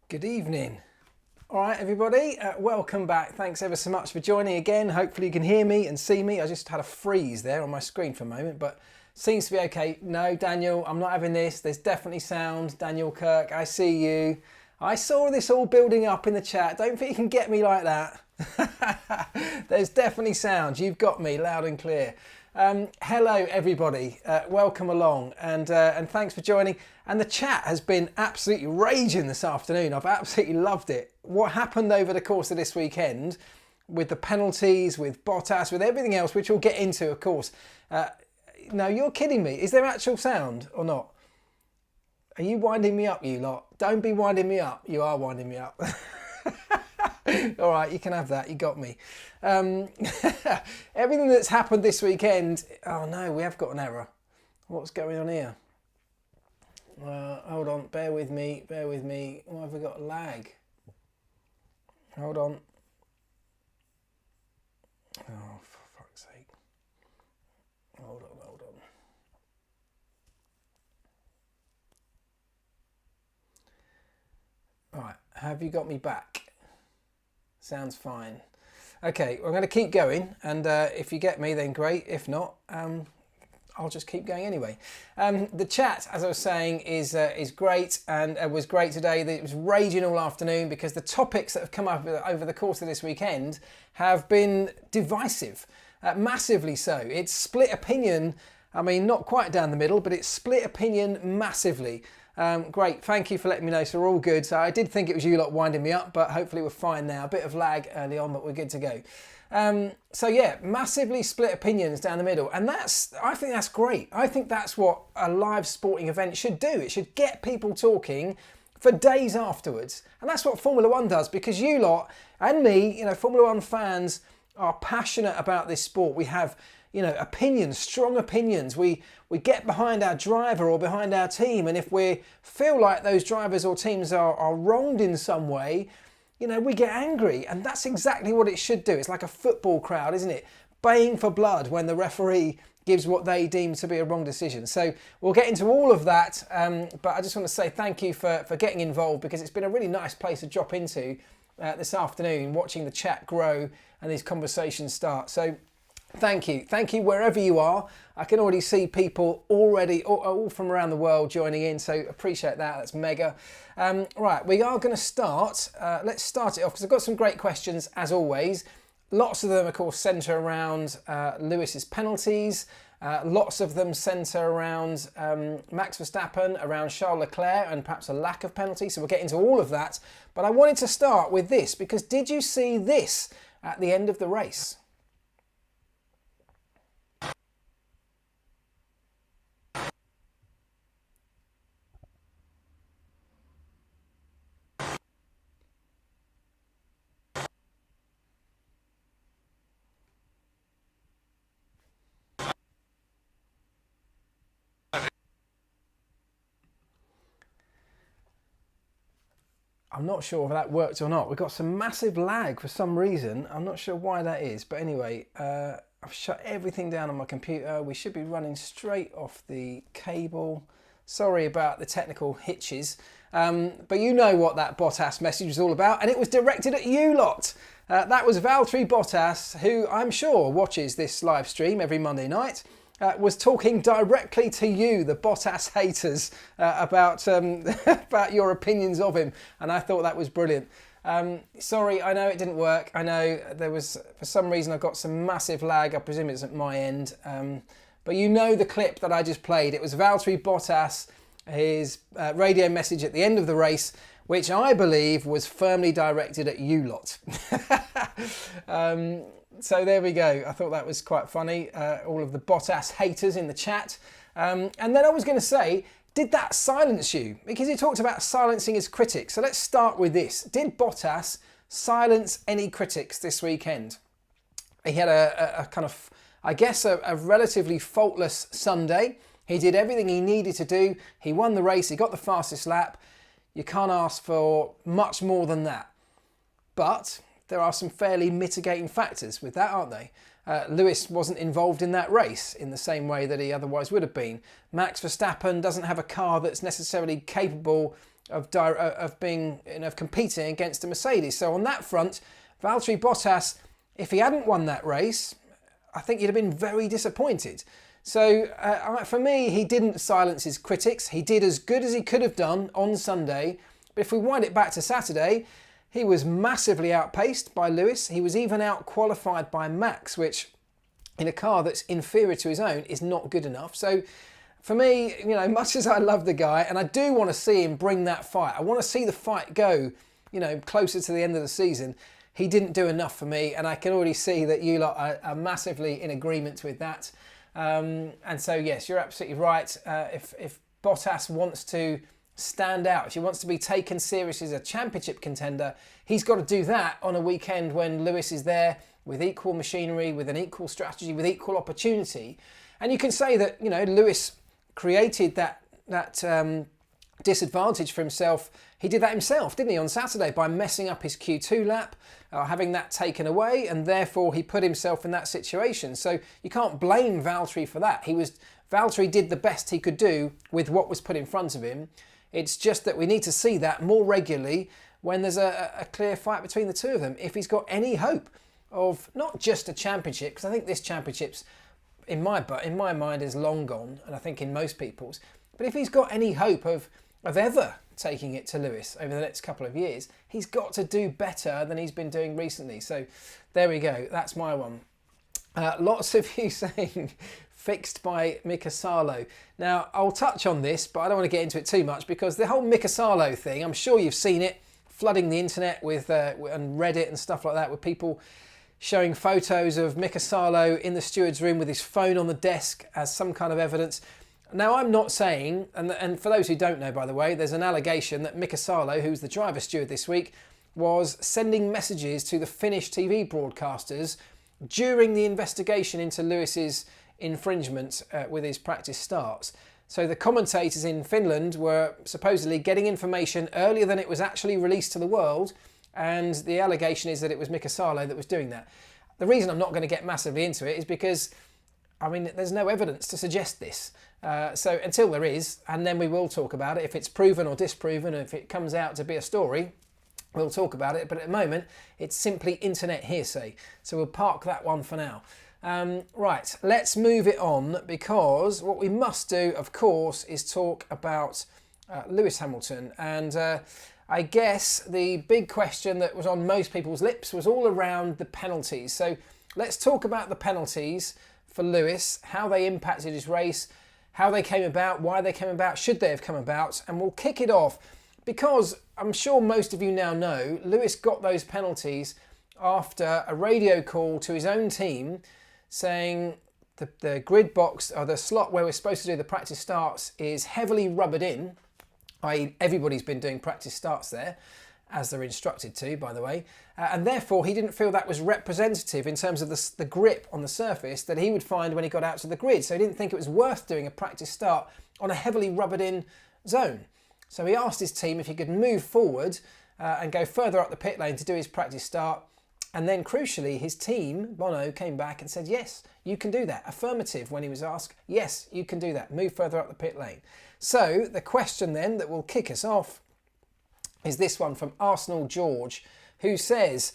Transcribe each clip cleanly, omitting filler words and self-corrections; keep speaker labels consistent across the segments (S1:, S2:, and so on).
S1: Good evening. All right, everybody, welcome back. Thanks ever so much for joining again. Hopefully you can hear me and see me. I just had a freeze there on my screen for a moment, but seems to be okay. No, Daniel, I'm not having this. There's definitely sound. Daniel Kirk, I see you. I saw this all building up in the chat. Don't think you can get me like that. There's definitely sound. You've got me loud and clear. Hello everybody, welcome along and thanks for joining. And the chat has been absolutely raging this afternoon. I've absolutely loved it. What happened over the course of this weekend with the penalties, with Bottas, with everything else, which we'll get into of course. No, you're kidding me. Is there actual sound or not? Are you winding me up, you lot? Don't be winding me up. You are winding me up. All right, you can have that. You got me. Everything that's happened this weekend. Oh no, we have got an error. What's going on here? Hold on. Bear with me. Bear with me. Why have we got lag? Hold on. Oh, for fuck's sake. Hold on. Hold on. All right. Have you got me back? Sounds fine. Okay, well, I'm going to keep going, and if you get me, then great. If not, I'll just keep going anyway. The chat, as I was saying, is great, and was great today. It was raging all afternoon because the topics that have come up over the course of this weekend have been divisive, massively so. It's split opinion. I mean, not quite down the middle, but it's split opinion massively. Great, thank you for letting me know, so we're all good. So I did think it was you lot winding me up, but hopefully we're fine now. A bit of lag early on, but we're good to go. So yeah, massively split opinions down the middle, and I think that's great. I think that's what a live sporting event should do. It should get people talking for days afterwards, and that's what Formula One does, because you lot and me, you know, Formula One fans are passionate about this sport. We have, you know, opinions, strong opinions. We get behind our driver or behind our team, and if we feel like those drivers or teams are wronged in some way, you know, we get angry, and that's exactly what it should do. It's like a football crowd, isn't it? Baying for blood when the referee gives what they deem to be a wrong decision. So we'll get into all of that, but I just want to say thank you for getting involved, because it's been a really nice place to drop into this afternoon, watching the chat grow and these conversations start. So thank you wherever you are. I can already see people already all from around the world joining in, so appreciate that. That's mega. Right, we are going to start. Let's start it off because I've got some great questions as always. Lots of them, of course, centre around Lewis's penalties. Lots of them centre around Max Verstappen, around Charles Leclerc, and perhaps a lack of penalty. So we'll get into all of that. But I wanted to start with this, because did you see this at the end of the race? I'm not sure if that worked or not. We've got some massive lag for some reason. I'm not sure why that is. But anyway, I've shut everything down on my computer. We should be running straight off the cable. Sorry about the technical hitches. But you know what that Bottas message was all about. And it was directed at you lot. That was Valtteri Bottas, who I'm sure watches this live stream every Monday night. Was talking directly to you, the Bottas haters, about about your opinions of him, and I thought that was brilliant. Sorry, I know it didn't work. I know there was, for some reason, I got some massive lag. I presume it's at my end. But you know the clip that I just played. It was Valtteri Bottas, his radio message at the end of the race, which I believe was firmly directed at you lot. So there we go. I thought that was quite funny. All of the Bottas haters in the chat. And then I was going to say, did that silence you? Because he talked about silencing his critics. So let's start with this. Did Bottas silence any critics this weekend? He had a kind of, I guess, a relatively faultless Sunday. He did everything he needed to do. He won the race. He got the fastest lap. You can't ask for much more than that. But there are some fairly mitigating factors with that, aren't they? Lewis wasn't involved in that race in the same way that he otherwise would have been. Max Verstappen doesn't have a car that's necessarily capable of being, of competing against a Mercedes. So on that front, Valtteri Bottas, if he hadn't won that race, I think he'd have been very disappointed. So for me, he didn't silence his critics. He did as good as he could have done on Sunday. But if we wind it back to Saturday, he was massively outpaced by Lewis. He was even out-qualified by Max, which in a car that's inferior to his own is not good enough. So for me, much as I love the guy, and I do want to see him bring that fight, I want to see the fight go, closer to the end of the season. He didn't do enough for me, and I can already see that you lot are massively in agreement with that. And so, yes, you're absolutely right. If Bottas wants to stand out, if he wants to be taken seriously as a championship contender, he's got to do that on a weekend when Lewis is there with equal machinery, with an equal strategy, with equal opportunity. And you can say that, Lewis created that disadvantage for himself. He did that himself, didn't he, on Saturday, by messing up his Q2 lap, having that taken away, and therefore he put himself in that situation. So you can't blame Valtteri for that. Valtteri did the best he could do with what was put in front of him. It's just that we need to see that more regularly when there's a clear fight between the two of them, if he's got any hope of not just a championship, because I think this championship's, in my mind, is long gone, and I think in most people's, but if he's got any hope of ever taking it to Lewis over the next couple of years, he's got to do better than he's been doing recently. So there we go, that's my one. Lots of you saying fixed by Mika Salo. Now, I'll touch on this, but I don't want to get into it too much, because the whole Mika Salo thing, I'm sure you've seen it, flooding the internet with and Reddit and stuff like that, with people showing photos of Mika Salo in the steward's room with his phone on the desk as some kind of evidence. Now, I'm not saying, and for those who don't know, by the way, there's an allegation that Mika Salo, who's the driver steward this week, was sending messages to the Finnish TV broadcasters during the investigation into Lewis's infringement with his practice starts. So the commentators in Finland were supposedly getting information earlier than it was actually released to the world, and the allegation is that it was Mika Salo that was doing that. The reason I'm not going to get massively into it is because, there's no evidence to suggest this. So until there is, and then we will talk about it. If it's proven or disproven, if it comes out to be a story, we'll talk about it. But at the moment, it's simply internet hearsay. So we'll park that one for now. Right, let's move it on, because what we must do, of course, is talk about Lewis Hamilton. And I guess the big question that was on most people's lips was all around the penalties. So let's talk about the penalties for Lewis, how they impacted his race, how they came about, why they came about, should they have come about, and we'll kick it off because I'm sure most of you now know Lewis got those penalties after a radio call to his own team saying the grid box, or the slot where we're supposed to do the practice starts, is heavily rubbered in, i.e. everybody's been doing practice starts there, as they're instructed to, by the way, and therefore he didn't feel that was representative in terms of the grip on the surface that he would find when he got out to the grid. So he didn't think it was worth doing a practice start on a heavily rubbered in zone. So he asked his team if he could move forward and go further up the pit lane to do his practice start. And then crucially, his team, Bono, came back and said, yes, you can do that. Affirmative when he was asked, yes, you can do that. Move further up the pit lane. So the question then that will kick us off is this one from Arsenal George, who says,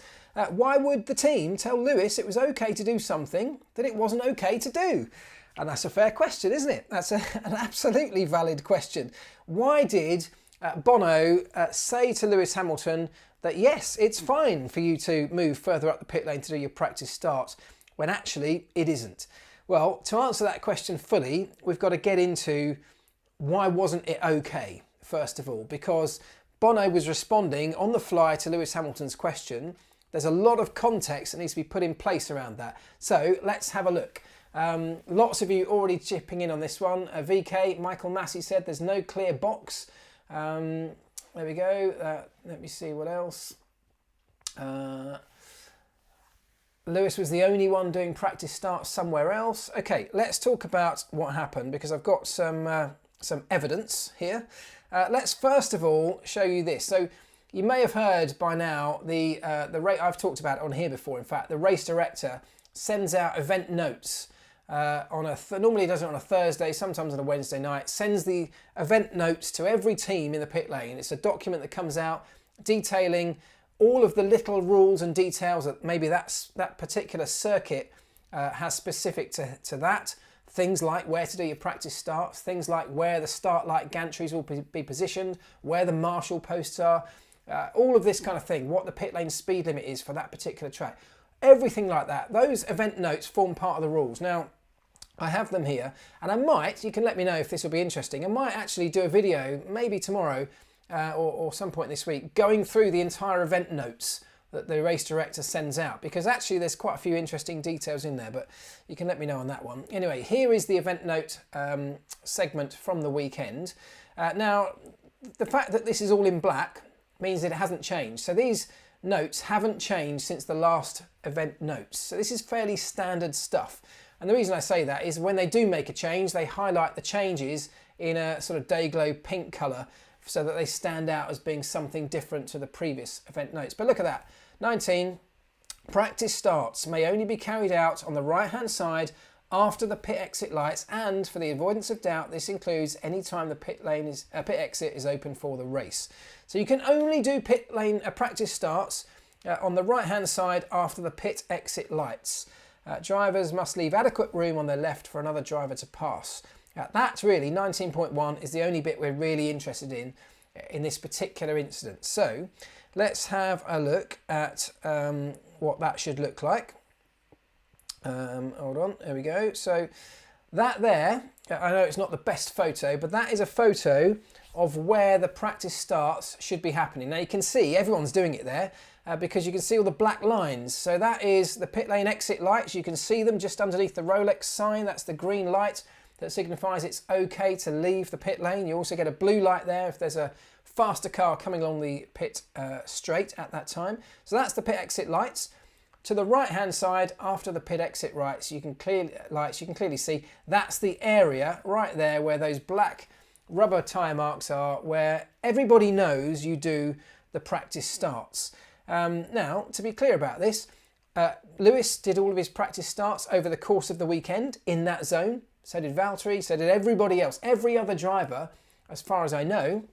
S1: why would the team tell Lewis it was okay to do something that it wasn't okay to do? And that's a fair question, isn't it? That's an absolutely valid question. Why did Bono say to Lewis Hamilton that, yes, it's fine for you to move further up the pit lane to do your practice starts, when actually it isn't? Well, to answer that question fully, we've got to get into why wasn't it okay, first of all, because Bono was responding on the fly to Lewis Hamilton's question. There's a lot of context that needs to be put in place around that. So let's have a look. Lots of you already chipping in on this one. VK, Michael Massey said there's no clear box. There we go. Let me see what else. Lewis was the only one doing practice starts somewhere else. Okay, let's talk about what happened, because I've got some evidence here. Let's first of all show you this. So you may have heard by now the rate I've talked about on here before. In fact, the race director sends out event notes normally does it on a Thursday, sometimes on a Wednesday night, sends the event notes to every team in the pit lane. It's a document that comes out detailing all of the little rules and details that maybe that particular circuit has specific to that. Things like where to do your practice starts, things like where the start light gantries will be positioned, where the marshal posts are, all of this kind of thing, what the pit lane speed limit is for that particular track. Everything like that. Those event notes form part of the rules. Now, I have them here, and I might, you can let me know if this will be interesting, I might actually do a video, maybe tomorrow or some point this week, going through the entire event notes that the race director sends out, because actually there's quite a few interesting details in there, but you can let me know on that one. Anyway, here is the event note segment from the weekend. Now, the fact that this is all in black means that it hasn't changed. So these notes haven't changed since the last event notes. So this is fairly standard stuff. And the reason I say that is when they do make a change, they highlight the changes in a sort of day glow pink colour so that they stand out as being something different to the previous event notes. But look at that. 19, practice starts may only be carried out on the right hand side after the pit exit lights, and for the avoidance of doubt, this includes any time the pit exit is open for the race. So you can only do pit lane practice starts on the right hand side after the pit exit lights. Drivers must leave adequate room on their left for another driver to pass. That's really 19.1 is the only bit we're really interested in this particular incident. So let's have a look at what that should look like. Hold on, there we go. So that there, I know it's not the best photo, but that is a photo of where the practice starts should be happening. Now you can see everyone's doing it there because you can see all the black lines. So that is the pit lane exit lights. You can see them just underneath the Rolex sign. That's the green light that signifies it's okay to leave the pit lane. You also get a blue light there if there's a faster car coming along the pit straight at that time. So that's the pit exit lights. To the right hand side after the pit exit lights, you can clearly see that's the area right there where those black rubber tyre marks are, where everybody knows you do the practice starts. Now, to be clear about this, Lewis did all of his practice starts over the course of the weekend in that zone. So did Valtteri, so did everybody else. Every other driver, as far as I know,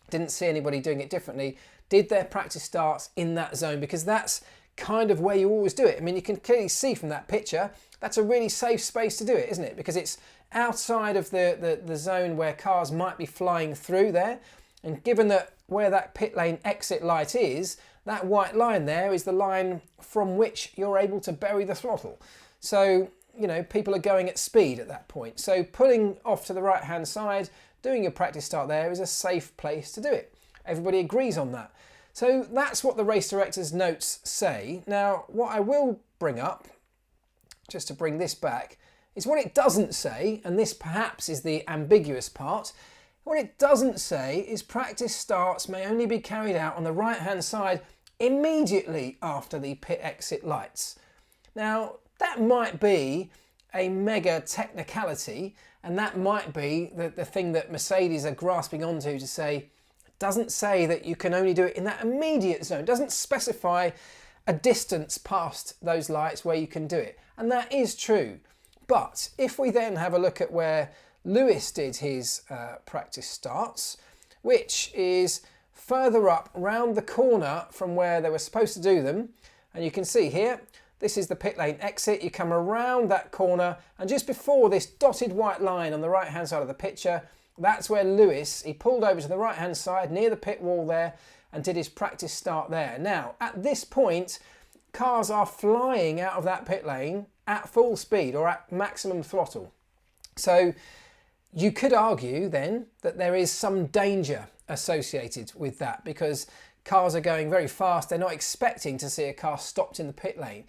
S1: didn't see anybody doing it differently, did their practice starts in that zone, because that's kind of where you always do it. I mean, you can clearly see from that picture, that's a really safe space to do it, isn't it? Because it's outside of the zone where cars might be flying through there. And given that where that pit lane exit light is, that white line there is the line from which you're able to bury the throttle. So, you know, people are going at speed at that point. So pulling off to the right hand side, doing your practice start there is a safe place to do it. Everybody agrees on that. So that's what the race director's notes say. Now, what I will bring up, just to bring this back, is what it doesn't say, and this perhaps is the ambiguous part. What it doesn't say is practice starts may only be carried out on the right hand side immediately after the pit exit lights. Now, that might be a mega technicality, and that might be the thing that Mercedes are grasping onto to say, doesn't say that you can only do it in that immediate zone. It doesn't specify a distance past those lights where you can do it. And that is true. But if we then have a look at where Lewis did his practice starts, which is further up round the corner from where they were supposed to do them, and you can see here, this is the pit lane exit. You come around that corner, and just before this dotted white line on the right hand side of the picture, that's where Lewis, he pulled over to the right hand side near the pit wall there and did his practice start there. Now, at this point, cars are flying out of that pit lane at full speed or at maximum throttle. So you could argue then that there is some danger associated with that, because cars are going very fast. They're not expecting to see a car stopped in the pit lane.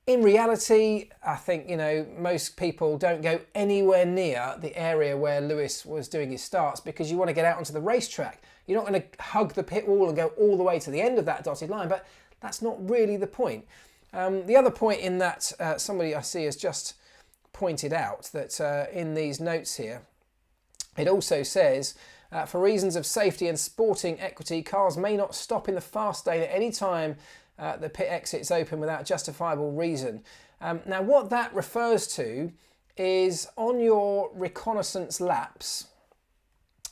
S1: In reality, I think, you know, most people don't go anywhere near the area where Lewis was doing his starts, because you want to get out onto the racetrack. You're not going to hug the pit wall and go all the way to the end of that dotted line, but that's not really the point. The other point in that somebody I see has just pointed out that in these notes here, it also says, for reasons of safety and sporting equity, cars may not stop in the fast lane at any time the pit exit's open without justifiable reason. Now, what that refers to is on your reconnaissance laps,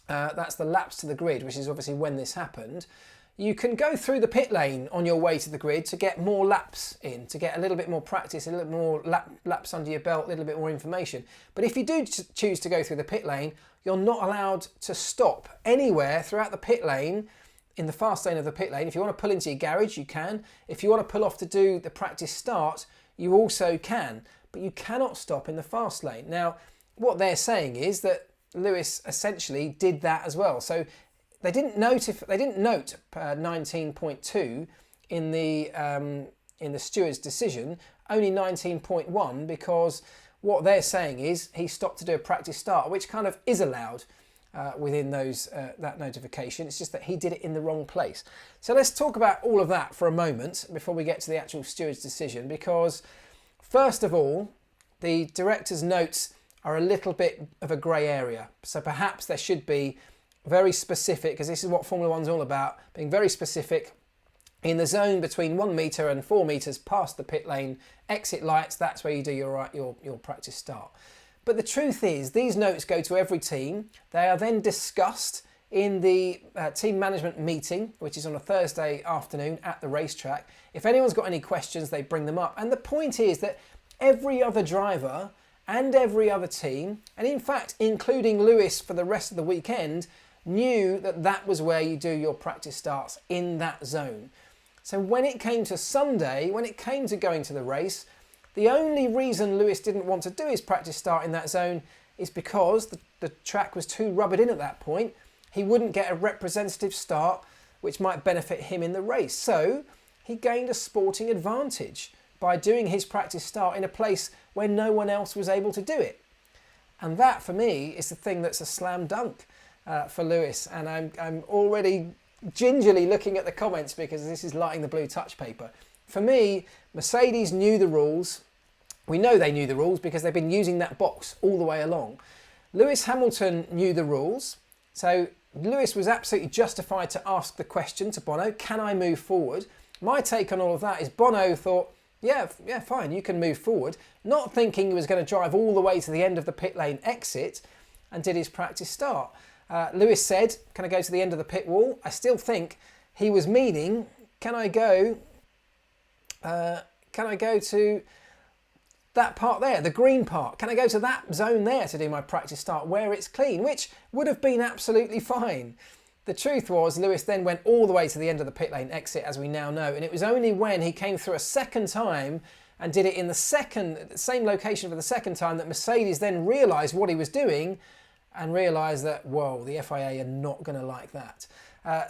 S1: that's the laps to the grid, which is obviously when this happened, you can go through the pit lane on your way to the grid to get more laps in, to get a little bit more practice, a little bit more laps under your belt, a little bit more information. But if you do choose to go through the pit lane, you're not allowed to stop anywhere throughout the pit lane, in the fast lane of the pit lane. If you want to pull into your garage, you can. If you want to pull off to do the practice start, you also can. But you cannot stop in the fast lane. Now, what they're saying is that Lewis essentially did that as well. So they didn't note 19.2 in the steward's decision, only 19.1, because what they're saying is he stopped to do a practice start, which kind of is allowed within those that notification. It's just that he did it in the wrong place. So let's talk about all of that for a moment before we get to the actual steward's decision, because first of all, the director's notes are a little bit of a grey area. So perhaps there should be very specific, because this is what Formula One's all about, being very specific in the zone between 1 metre and 4 metres past the pit lane exit lights. That's where you do your practice start. But the truth is, these notes go to every team. They are then discussed in the team management meeting, which is on a Thursday afternoon at the racetrack. If anyone's got any questions, they bring them up. And the point is that every other driver and every other team, and in fact, including Lewis for the rest of the weekend, knew that that was where you do your practice starts, in that zone. So when it came to Sunday, when it came to going to the race, the only reason Lewis didn't want to do his practice start in that zone is because the track was too rubbered in at that point. He wouldn't get a representative start, which might benefit him in the race. So he gained a sporting advantage by doing his practice start in a place where no one else was able to do it. And that, for me, is the thing that's a slam dunk for Lewis. And I'm already gingerly looking at the comments because this is lighting the blue touch paper. For me, Mercedes knew the rules. We know they knew the rules because they've been using that box all the way along. Lewis Hamilton knew the rules. So Lewis was absolutely justified to ask the question to Bono, can I move forward? My take on all of that is Bono thought, yeah, fine, you can move forward. Not thinking he was going to drive all the way to the end of the pit lane exit, and did his practice start. Lewis said, can I go to the end of the pit wall? I still think he was meaning, can I go to that part there, the green part? Can I go to that zone there to do my practice start where it's clean? Which would have been absolutely fine. The truth was, Lewis then went all the way to the end of the pit lane exit, as we now know, and it was only when he came through a second time and did it in the same location for the second time that Mercedes then realised what he was doing and realised that, whoa, the FIA are not going to like that.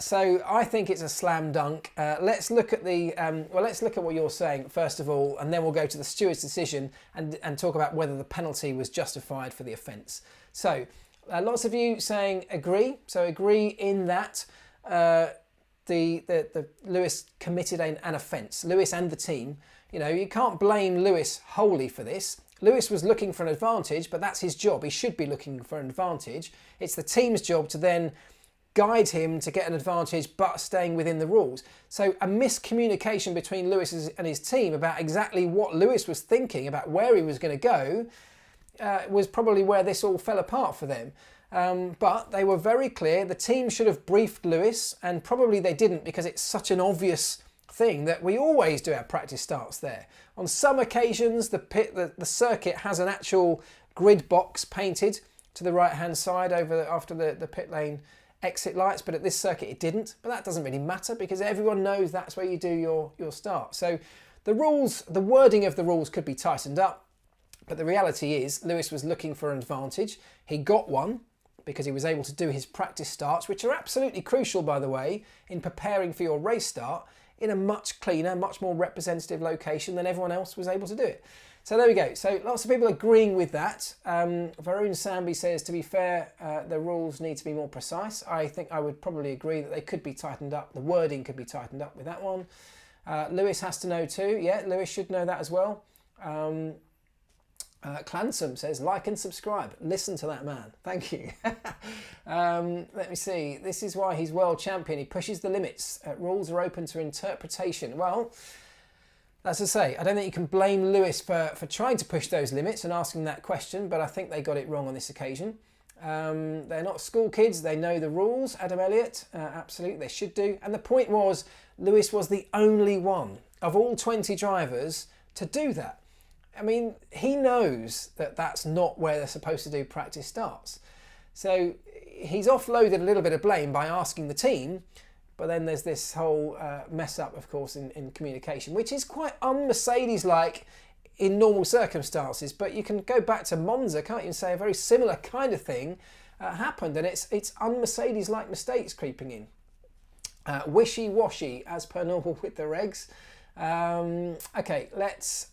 S1: So I think it's a slam dunk. Let's look at let's look at what you're saying first of all, and then we'll go to the steward's decision and talk about whether the penalty was justified for the offence. So lots of you saying agree. So agree in that the Lewis committed an offence. Lewis and the team. You know, you can't blame Lewis wholly for this. Lewis was looking for an advantage, but that's his job. He should be looking for an advantage. It's the team's job to then guide him to get an advantage, but staying within the rules. So a miscommunication between Lewis and his team about exactly what Lewis was thinking about where he was going to go was probably where this all fell apart for them. But they were very clear. The team should have briefed Lewis, and probably they didn't because it's such an obvious thing that we always do our practice starts there. On some occasions, the circuit has an actual grid box painted to the right-hand side after the pit lane exit lights, but at this circuit it didn't. But that doesn't really matter because everyone knows that's where you do your start. So the rules, the wording of the rules could be tightened up, but the reality is Lewis was looking for an advantage. He got one because he was able to do his practice starts, which are absolutely crucial, by the way, in preparing for your race start in a much cleaner, much more representative location than everyone else was able to do it. So there we go. So lots of people agreeing with that. Varun Sambi says, to be fair, the rules need to be more precise. I think I would probably agree that they could be tightened up. The wording could be tightened up with that one. Lewis has to know too. Yeah, Lewis should know that as well. Clansome says, like and subscribe. Listen to that man. Thank you. Let me see. This is why he's world champion. He pushes the limits. Rules are open to interpretation. Well, As I say, I don't think you can blame Lewis for trying to push those limits and asking that question, but I think they got it wrong on this occasion. They're not school kids, they know the rules, Adam Elliott, absolutely, they should do. And the point was, Lewis was the only one of all 20 drivers to do that. I mean, he knows that that's not where they're supposed to do practice starts. So he's offloaded a little bit of blame by asking the team, but then there's this whole mess up, of course, in communication, which is quite un-Mercedes-like in normal circumstances. But you can go back to Monza, can't you, and say a very similar kind of thing happened, and it's un-Mercedes-like mistakes creeping in. Wishy-washy, as per normal with the regs. Okay, let's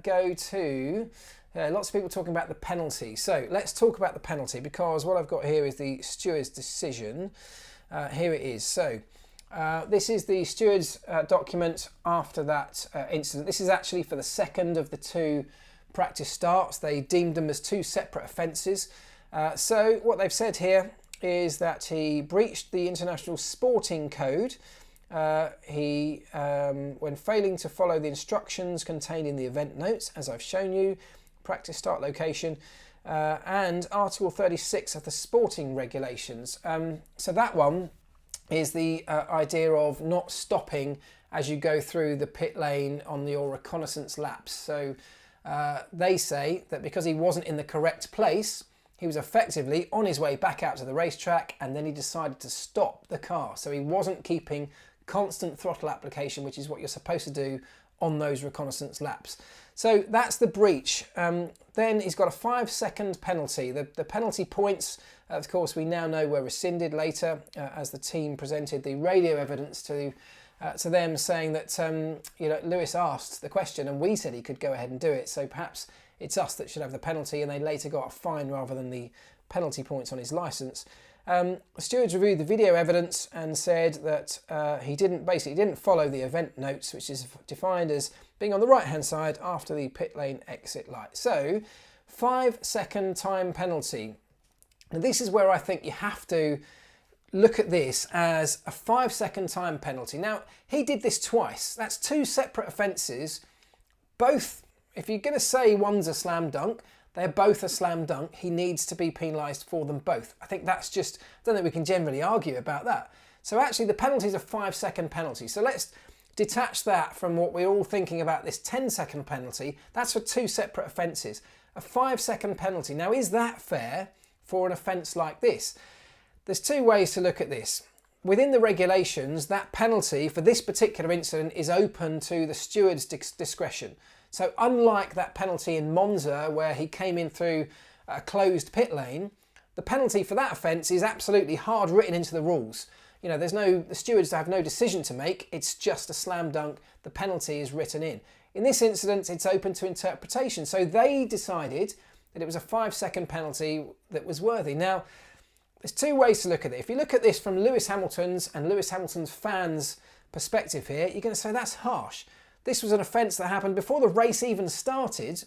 S1: go to... lots of people talking about the penalty. So let's talk about the penalty, because what I've got here is the steward's decision. Here it is. So this is the steward's document after that incident. This is actually for the second of the two practice starts. They deemed them as two separate offences. So what they've said here is that he breached the International Sporting Code. When failing to follow the instructions contained in the event notes, as I've shown you, practice start location, and Article 36 of the sporting regulations. So that one is the idea of not stopping as you go through the pit lane on your reconnaissance laps. So they say that because he wasn't in the correct place, he was effectively on his way back out to the racetrack, and then he decided to stop the car. So he wasn't keeping constant throttle application, which is what you're supposed to do on those reconnaissance laps. So that's the breach. Then he's got a 5-second penalty. The penalty points, of course, we now know were rescinded later as the team presented the radio evidence to them, saying that Lewis asked the question and we said he could go ahead and do it. So perhaps it's us that should have the penalty, and they later got a fine rather than the penalty points on his licence. The stewards reviewed the video evidence and said that he didn't follow the event notes, which is defined as being on the right hand side after the pit lane exit light. So 5-second time penalty. Now this is where I think you have to look at this as a 5-second time penalty. Now he did this twice. That's two separate offences. Both, if you're going to say one's a slam dunk, they're both a slam dunk. He needs to be penalised for them both. I think that's just, I don't think we can generally argue about that. So actually the penalty is a 5-second penalty. So let's detach that from what we're all thinking about this 10-second penalty. That's for two separate offences. A 5-second penalty. Now, is that fair for an offence like this? There's two ways to look at this. Within the regulations, that penalty for this particular incident is open to the steward's discretion. So unlike that penalty in Monza where he came in through a closed pit lane, the penalty for that offence is absolutely hard written into the rules. You know, the stewards have no decision to make. It's just a slam dunk. The penalty is written in. In this incident, it's open to interpretation. So they decided that it was a 5-second penalty that was worthy. Now, there's two ways to look at it. If you look at this from Lewis Hamilton's and Lewis Hamilton's fans' perspective here, you're going to say that's harsh. This was an offence that happened before the race even started,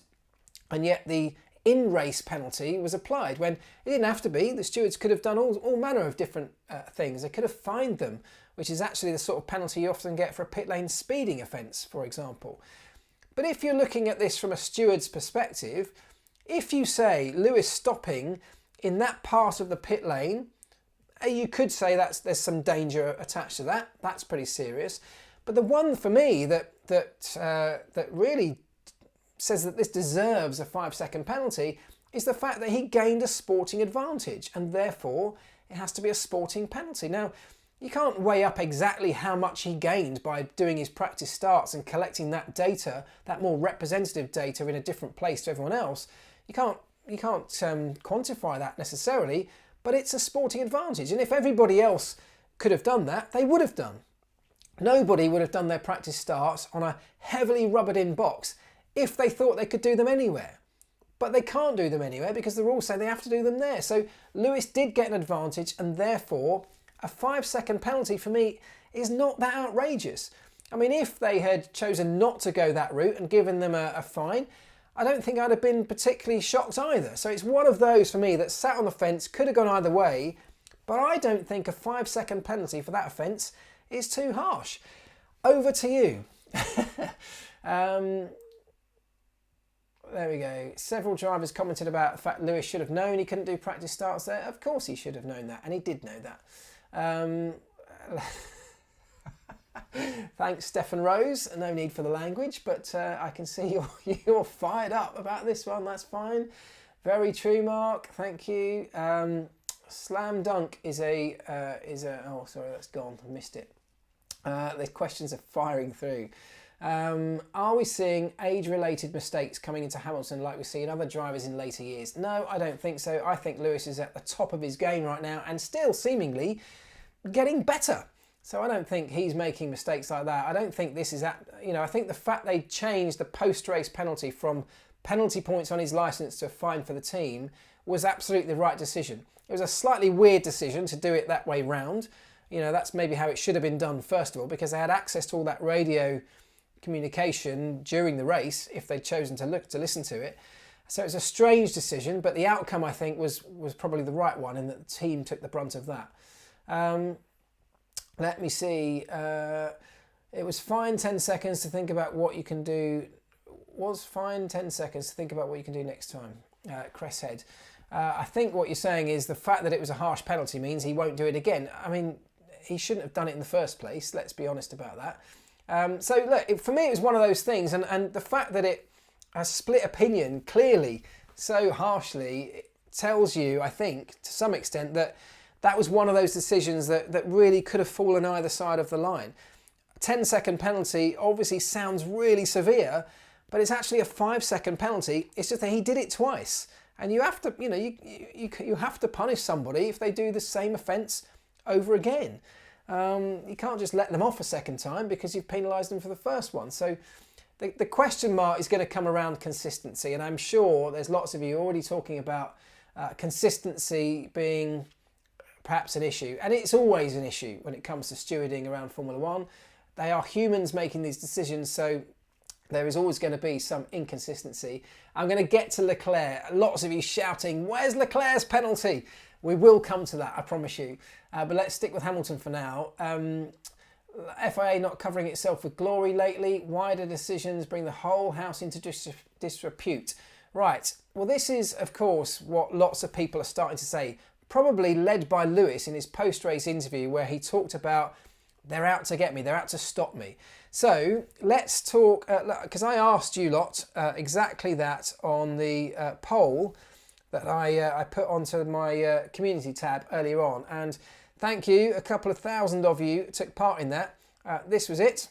S1: and yet the in-race penalty was applied when it didn't have to be. The stewards could have done all manner of different things. They could have fined them, which is actually the sort of penalty you often get for a pit lane speeding offence, for example. But if you're looking at this from a steward's perspective, if you say Lewis stopping in that part of the pit lane, you could say there's some danger attached to that. That's pretty serious. But the one for me that really says that this deserves a 5-second penalty is the fact that he gained a sporting advantage, and therefore it has to be a sporting penalty. Now, you can't weigh up exactly how much he gained by doing his practice starts and collecting that data, that more representative data in a different place to everyone else. You can't quantify that necessarily, but it's a sporting advantage. And if everybody else could have done that, they would have done. Nobody would have done their practice starts on a heavily rubbered in box if they thought they could do them anywhere. But they can't do them anywhere because the rules say they have to do them there. So Lewis did get an advantage, and therefore a 5-second penalty for me is not that outrageous. I mean, if they had chosen not to go that route and given them a fine, I don't think I'd have been particularly shocked either. So it's one of those for me that sat on the fence, could have gone either way, but I don't think a 5-second penalty for that offence is too harsh. Over to you. There we go. Several drivers commented about the fact Lewis should have known he couldn't do practice starts there. Of course he should have known that, and he did know that. Thanks, Stefan Rose. No need for the language, but I can see you're fired up about this one. That's fine. Very true, Mark. Thank you. Slam dunk is a oh, sorry, that's gone. I missed it. The questions are firing through. Are we seeing age-related mistakes coming into Hamilton like we see in other drivers in later years? No, I don't think so. I think Lewis is at the top of his game right now and still seemingly getting better. So I don't think he's making mistakes like that. I don't think this is I think the fact they changed the post-race penalty from penalty points on his licence to a fine for the team was absolutely the right decision. It was a slightly weird decision to do it that way round. That's maybe how it should have been done first of all, because they had access to all that radio communication during the race if they'd chosen to listen to it. So it's a strange decision, but the outcome I think was probably the right one, in that the team took the brunt of that. Let me see. It was fine 10 seconds to think about what you can do. Was fine 10 seconds to think about what you can do next time. Cresshead. I think what you're saying is the fact that it was a harsh penalty means he won't do it again. I mean, he shouldn't have done it in the first place. Let's be honest about that. So look, for me, it was one of those things, and the fact that it has split opinion clearly so harshly tells you, I think, to some extent, that was one of those decisions that really could have fallen either side of the line. A 10-second penalty obviously sounds really severe, but it's actually a 5-second penalty. It's just that he did it twice, and you have to, you have to punish somebody if they do the same offence over again. You can't just let them off a second time because you've penalised them for the first one. So the question mark is going to come around consistency, and I'm sure there's lots of you already talking about consistency being perhaps an issue, and it's always an issue when it comes to stewarding around Formula One. They are humans making these decisions, so there is always going to be some inconsistency. I'm going to get to Leclerc. Lots of you shouting, where's Leclerc's penalty? We will come to that, I promise you. But let's stick with Hamilton for now. FIA not covering itself with glory lately. Wider decisions bring the whole house into disrepute. Right, well this is of course what lots of people are starting to say, probably led by Lewis in his post-race interview where he talked about they're out to get me, they're out to stop me. So let's talk, because I asked you lot exactly that on the poll that I put onto my community tab earlier on, and thank you, a couple of thousand of you took part in that. This was it.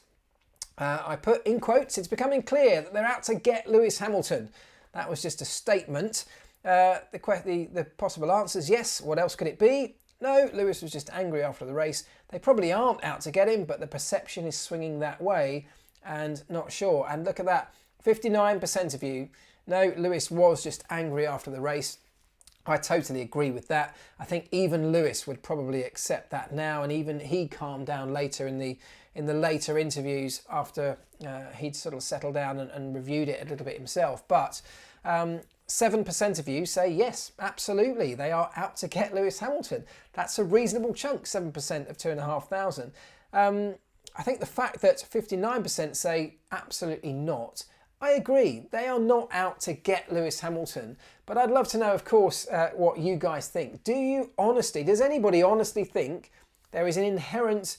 S1: I put in quotes, it's becoming clear that they're out to get Lewis Hamilton. That was just a statement. The possible answers, yes, what else could it be? No, Lewis was just angry after the race. They probably aren't out to get him, but the perception is swinging that way and not sure. And look at that, 59% of you, no, Lewis was just angry after the race. I totally agree with that. I think even Lewis would probably accept that now, and even he calmed down later in the later interviews after he'd sort of settled down and reviewed it a little bit himself. But 7% of you say yes, absolutely, they are out to get Lewis Hamilton. That's a reasonable chunk, 7% of 2,500. I think the fact that 59% say absolutely not, I agree, they are not out to get Lewis Hamilton. But I'd love to know, of course, what you guys think. Does anybody honestly think there is an inherent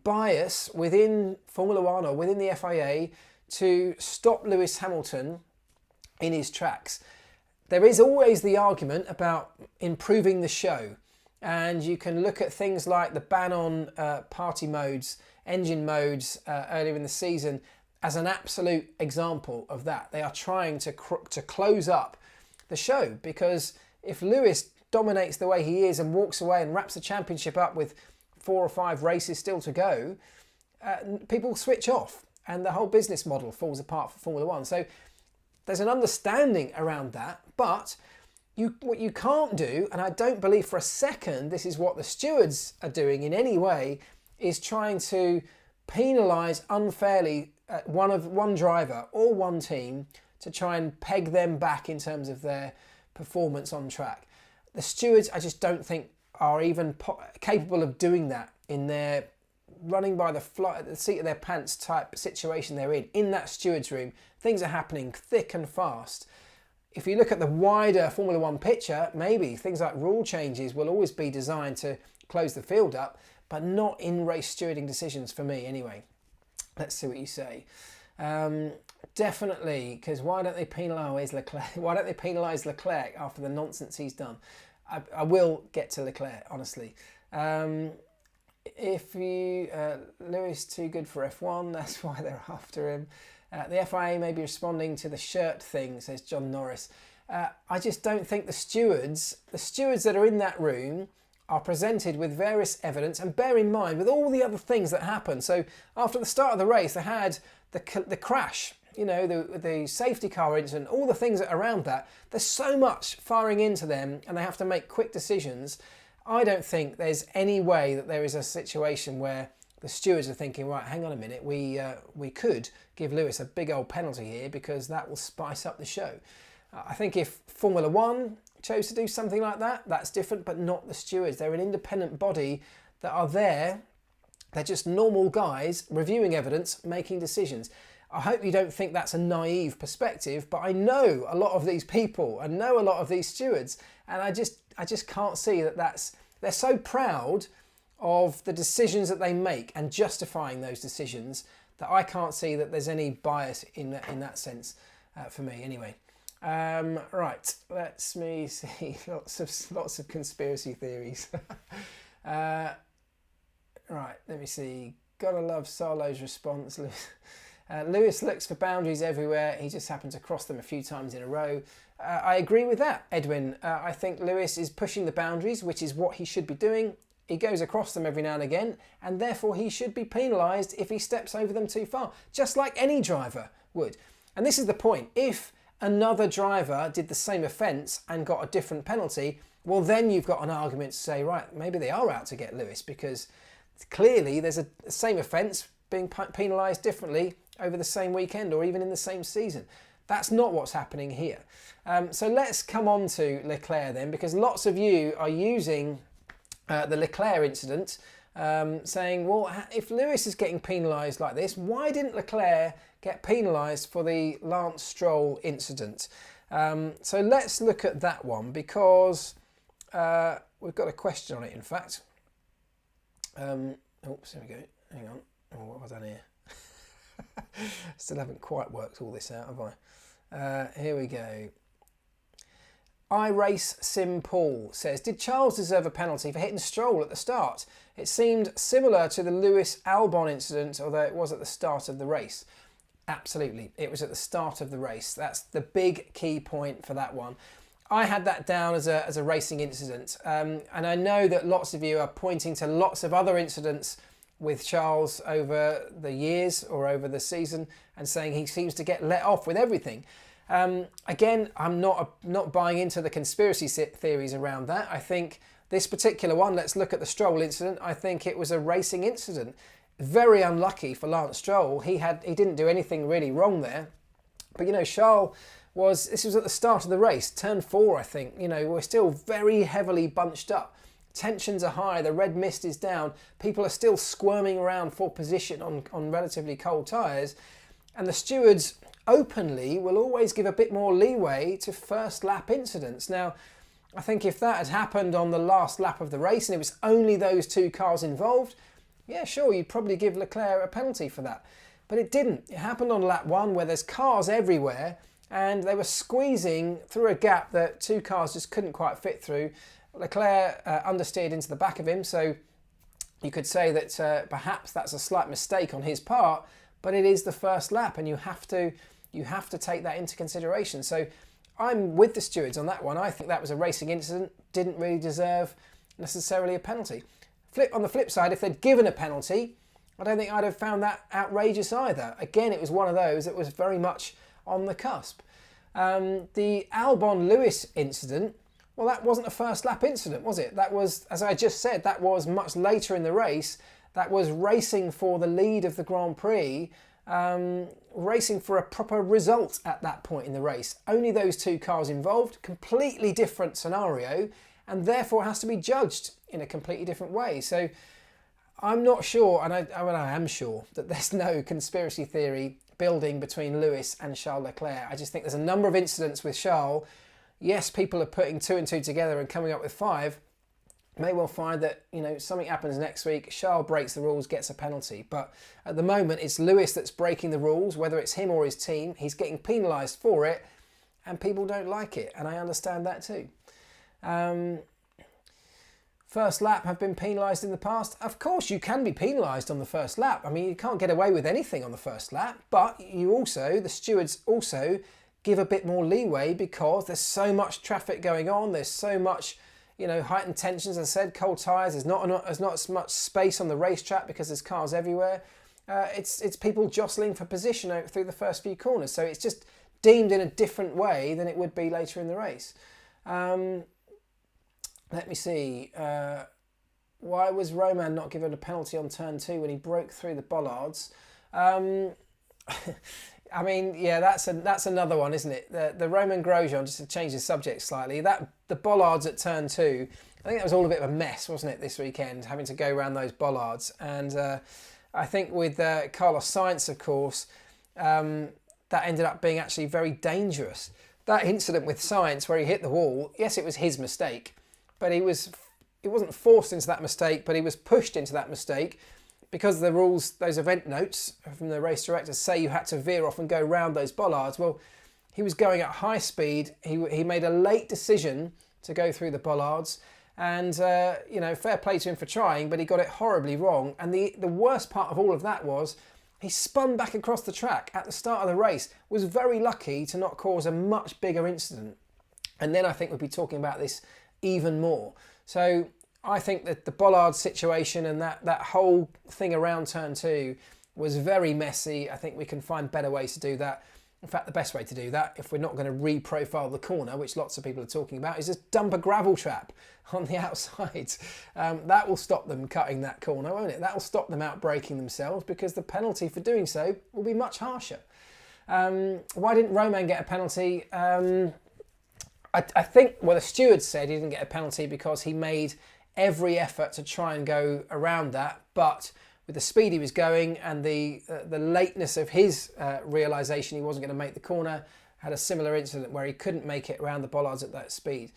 S1: bias within Formula One or within the FIA to stop Lewis Hamilton in his tracks? There is always the argument about improving the show, and you can look at things like the ban on party modes, engine modes earlier in the season as an absolute example of that. They are trying to close up the show, because if Lewis dominates the way he is and walks away and wraps the championship up with 4 or 5 races still to go, people switch off and the whole business model falls apart for Formula One. So there's an understanding around that, but what you can't do, and I don't believe for a second this is what the stewards are doing in any way, is trying to penalise unfairly one driver or one team to try and peg them back in terms of their performance on track. The stewards, I just don't think, are even capable of doing that in their running by the seat of their pants type situation they're in that steward's room. Things are happening thick and fast. If you look at the wider Formula One picture, maybe things like rule changes will always be designed to close the field up, but not in race stewarding decisions for me anyway. Let's see what you say. Definitely, because why don't they penalise Leclerc? Why don't they penalise Leclerc after the nonsense he's done? I will get to Leclerc, honestly. If you Lewis too good for F1, that's why they're after him. The FIA may be responding to the shirt thing, says John Norris. I just don't think the stewards that are in that room are presented with various evidence, and bear in mind with all the other things that happen. So after the start of the race, they had the crash, you know, the safety car incident, all the things that are around that. There's so much firing into them, and they have to make quick decisions. I don't think there's any way that there is a situation where the stewards are thinking, right, hang on a minute, we could give Lewis a big old penalty here because that will spice up the show. I think if Formula One chose to do something like that, that's different, but not the stewards. They're an independent body that are there. They're just normal guys reviewing evidence, making decisions. I hope you don't think that's a naive perspective, but I know a lot of these people, I know a lot of these stewards, and I just can't see that they're so proud of the decisions that they make and justifying those decisions that I can't see that there's any bias in that sense for me anyway. Right, let me see. Lots of conspiracy theories. Right, let me see. Gotta love Sarlo's response. Lewis looks for boundaries everywhere. He just happened to cross them a few times in a row. I agree with that, Edwin. I think Lewis is pushing the boundaries, which is what he should be doing. He goes across them every now and again, and therefore he should be penalised if he steps over them too far, just like any driver would. And this is the point. If another driver did the same offence and got a different penalty, well, then you've got an argument to say, right, maybe they are out to get Lewis, because clearly there's a same offence being penalised differently over the same weekend or even in the same season. That's not what's happening here. So let's come on to Leclerc then, because lots of you are using the Leclerc incident, saying, well, if Lewis is getting penalised like this, why didn't Leclerc get penalised for the Lance Stroll incident? So let's look at that one, because we've got a question on it, in fact. Oops, here we go. Hang on. Oh, what have I done here? Still haven't quite worked all this out, have I? Here we go. iRace Sim Paul says, did Charles deserve a penalty for hitting Stroll at the start? It seemed similar to the Lewis Albon incident, although it was at the start of the race. Absolutely, it was at the start of the race. That's the big key point for that one. I had that down as a racing incident, and I know that lots of you are pointing to lots of other incidents with Charles over the years or over the season and saying he seems to get let off with everything. Again, I'm not buying into the conspiracy theories around that. I think this particular one, let's look at the Stroll incident. I think it was a racing incident. Very unlucky for Lance Stroll. He didn't do anything really wrong there. But, you know, Charles this was at the start of the race, turn 4, I think. You know, we're still very heavily bunched up. Tensions are high, the red mist is down, people are still squirming around for position on relatively cold tyres, and the stewards openly will always give a bit more leeway to first lap incidents. Now, I think if that had happened on the last lap of the race and it was only those two cars involved, yeah, sure, you'd probably give Leclerc a penalty for that. But it didn't. It happened on lap 1 where there's cars everywhere and they were squeezing through a gap that two cars just couldn't quite fit through. Leclerc understeered into the back of him, so you could say that perhaps that's a slight mistake on his part, but it is the first lap and you have to take that into consideration. So I'm with the stewards on that one. I think that was a racing incident, didn't really deserve necessarily a penalty. On the flip side, if they'd given a penalty, I don't think I'd have found that outrageous either. Again, it was one of those that was very much on the cusp. The Albon-Lewis incident, well, that wasn't a first lap incident, was it? That was, as I just said, that was much later in the race. That was racing for the lead of the Grand Prix, racing for a proper result at that point in the race. Only those two cars involved, completely different scenario, and therefore has to be judged in a completely different way. So I'm not sure, and I am sure, that there's no conspiracy theory building between Lewis and Charles Leclerc. I just think there's a number of incidents with Charles. Yes, people are putting 2 and 2 together and coming up with 5. May well find that, you know, something happens next week, Charles breaks the rules, gets a penalty. But at the moment, it's Lewis that's breaking the rules, whether it's him or his team. He's getting penalised for it, and people don't like it, and I understand that too. First lap have been penalised in the past. Of course, you can be penalised on the first lap. I mean, you can't get away with anything on the first lap, but you also, the stewards also give a bit more leeway because there's so much traffic going on. There's so much, you know, heightened tensions. As I said, cold tyres. There's not as much space on the racetrack because there's cars everywhere. It's people jostling for position through the first few corners. So it's just deemed in a different way than it would be later in the race. Let me see. Why was Roman not given a penalty on turn 2 when he broke through the bollards? I mean, yeah, that's another one, isn't it? The Roman Grosjean, just to change the subject slightly, the bollards at turn 2, I think that was all a bit of a mess, wasn't it, this weekend, having to go around those bollards. And I think with Carlos Sainz, of course, that ended up being actually very dangerous. That incident with Sainz where he hit the wall, yes, it was his mistake, but he wasn't forced into that mistake, but he was pushed into that mistake because the rules, those event notes from the race director say you had to veer off and go round those bollards. Well, he was going at high speed. He made a late decision to go through the bollards, and you know, fair play to him for trying, but he got it horribly wrong. And the worst part of all of that was he spun back across the track at the start of the race, was very lucky to not cause a much bigger incident. And then I think we'll be talking about this even more. So I think that the bollard situation and that whole thing around turn 2 was very messy. I think we can find better ways to do that. In fact, the best way to do that, if we're not going to re-profile the corner, which lots of people are talking about, is just dump a gravel trap on the outside. That will stop them cutting that corner, won't it? That will stop them out braking themselves, because the penalty for doing so will be much harsher. Why didn't Roman get a penalty? I think, well, the steward said he didn't get a penalty because he made every effort to try and go around that, but with the speed he was going and the lateness of his realisation he wasn't going to make the corner, had a similar incident where he couldn't make it around the bollards at that speed.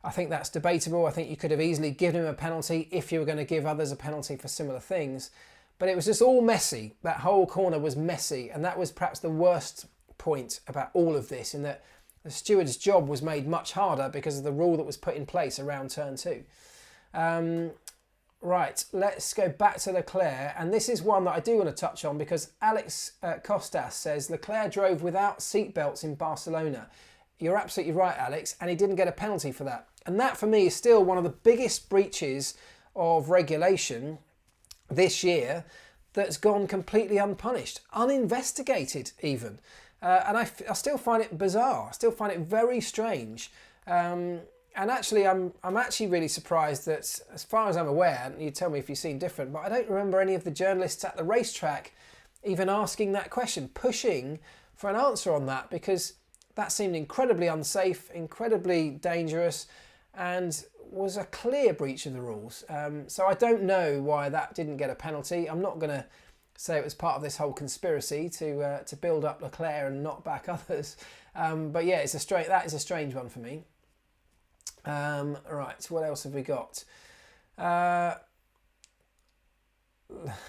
S1: I think that's debatable. I think you could have easily given him a penalty if you were going to give others a penalty for similar things, but it was just all messy. That whole corner was messy, and that was perhaps the worst point about all of this, in that the steward's job was made much harder because of the rule that was put in place around turn 2. Right, let's go back to Leclerc, and this is one that I do want to touch on because Alex Costas says Leclerc drove without seatbelts in Barcelona. You're absolutely right, Alex, and he didn't get a penalty for that. And that, for me, is still one of the biggest breaches of regulation this year that's gone completely unpunished, uninvestigated even. And I still find it bizarre. I still find it very strange. And actually, I'm actually really surprised that, as far as I'm aware, and you tell me if you've seen different, but I don't remember any of the journalists at the racetrack even asking that question, pushing for an answer on that, because that seemed incredibly unsafe, incredibly dangerous, and was a clear breach of the rules. So I don't know why that didn't get a penalty. I'm not going to say it was part of this whole conspiracy to build up Leclerc and knock back others. But yeah, that is a strange one for me. Right, what else have we got?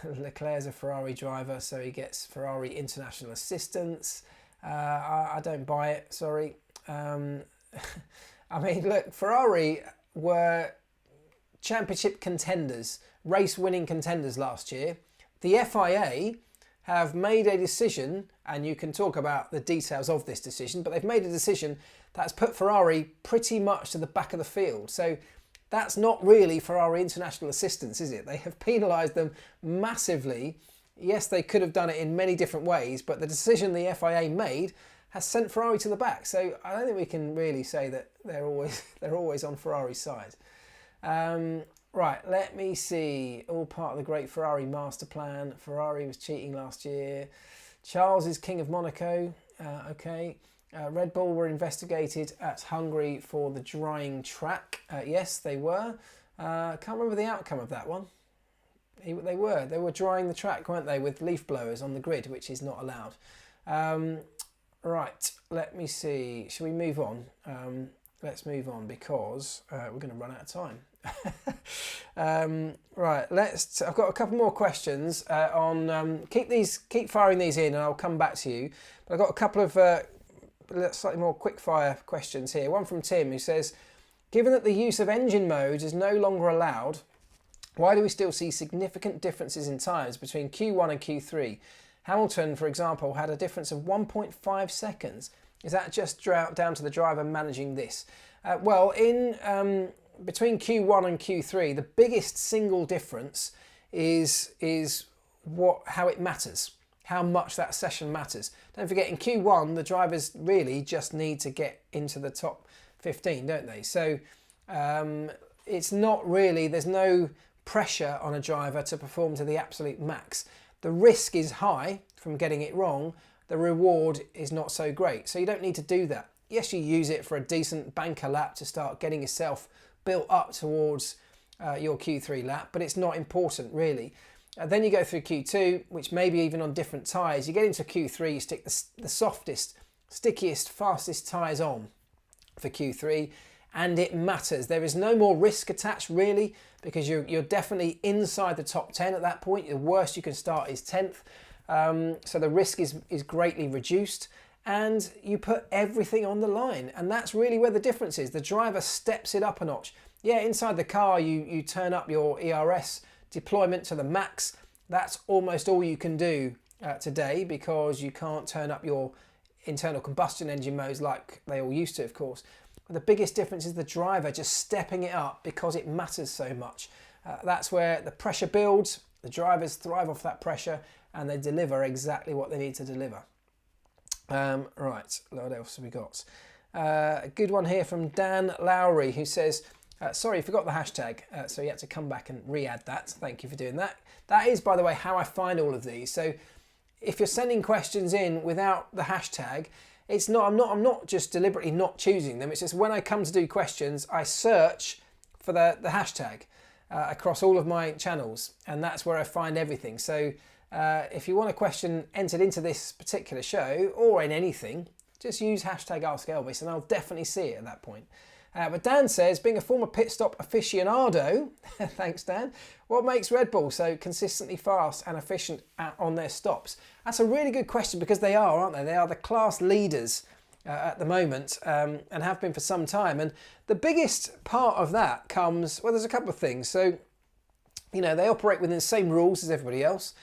S1: Leclerc's a Ferrari driver, so he gets Ferrari international assistance. I don't buy it, sorry. I mean, look, Ferrari were championship contenders, race-winning contenders last year. The FIA have made a decision, and you can talk about the details of this decision, but they've made a decision that's put Ferrari pretty much to the back of the field. So that's not really Ferrari international assistance, is it? They have penalised them massively. Yes, they could have done it in many different ways, but the decision the FIA made has sent Ferrari to the back. So I don't think we can really say that they're always on Ferrari's side. Right, let me see. All part of the great Ferrari master plan. Ferrari was cheating last year. Charles is king of Monaco. Okay. Red Bull were investigated at Hungary for the drying track. Yes, they were. Can't remember the outcome of that one. They were drying the track, weren't they, with leaf blowers on the grid, which is not allowed. Right, let me see. Shall we move on? Let's move on because we're going to run out of time. Right, I've got a couple more questions on. Keep firing these in, and I'll come back to you. But I've got a couple of slightly more quick fire questions here. One from Tim, who says, given that the use of engine modes is no longer allowed, why do we still see significant differences in tyres between Q1 and Q3? Hamilton, for example, had a difference of 1.5 seconds. Is that just down to the driver managing this? Well, between Q1 and Q3, the biggest single difference is how it matters, how much that session matters. Don't forget, in Q1, the drivers really just need to get into the top 15, don't they? So it's not really, there's no pressure on a driver to perform to the absolute max. The risk is high from getting it wrong. The reward is not so great. So you don't need to do that. Yes, you use it for a decent banker lap to start getting yourself built up towards your Q3 lap, but it's not important really. Then you go through Q2, which maybe even on different tyres. You get into Q3, you stick the softest, stickiest, fastest tyres on for Q3, and it matters. There is no more risk attached really, because you're definitely inside the top 10 at that point. The worst you can start is 10th. So the risk is greatly reduced, and you put everything on the line, and that's really where the difference is. The driver steps it up a notch. Yeah, inside the car you turn up your ERS deployment to the max. That's almost all you can do today, because you can't turn up your internal combustion engine modes like they all used to, of course. But the biggest difference is the driver just stepping it up because it matters so much. That's where the pressure builds, the drivers thrive off that pressure, and they deliver exactly what they need to deliver. Right, what else have we got? A good one here from Dan Lowry, who says, sorry, forgot the hashtag, so you had to come back and re-add that. Thank you for doing that. That is, by the way, how I find all of these. So if you're sending questions in without the hashtag, it's not. I'm not just deliberately not choosing them. It's just when I come to do questions, I search for the hashtag across all of my channels, and that's where I find everything. So if you want a question entered into this particular show or in anything, just use hashtag AskElvis, and I'll definitely see it at that point. But Dan says, being a former pit stop aficionado, thanks Dan, what makes Red Bull so consistently fast and efficient on their stops? That's a really good question, because they are, aren't they? They are the class leaders at the moment, and have been for some time. And the biggest part of that comes, well, there's a couple of things. So, you know, they operate within the same rules as everybody else.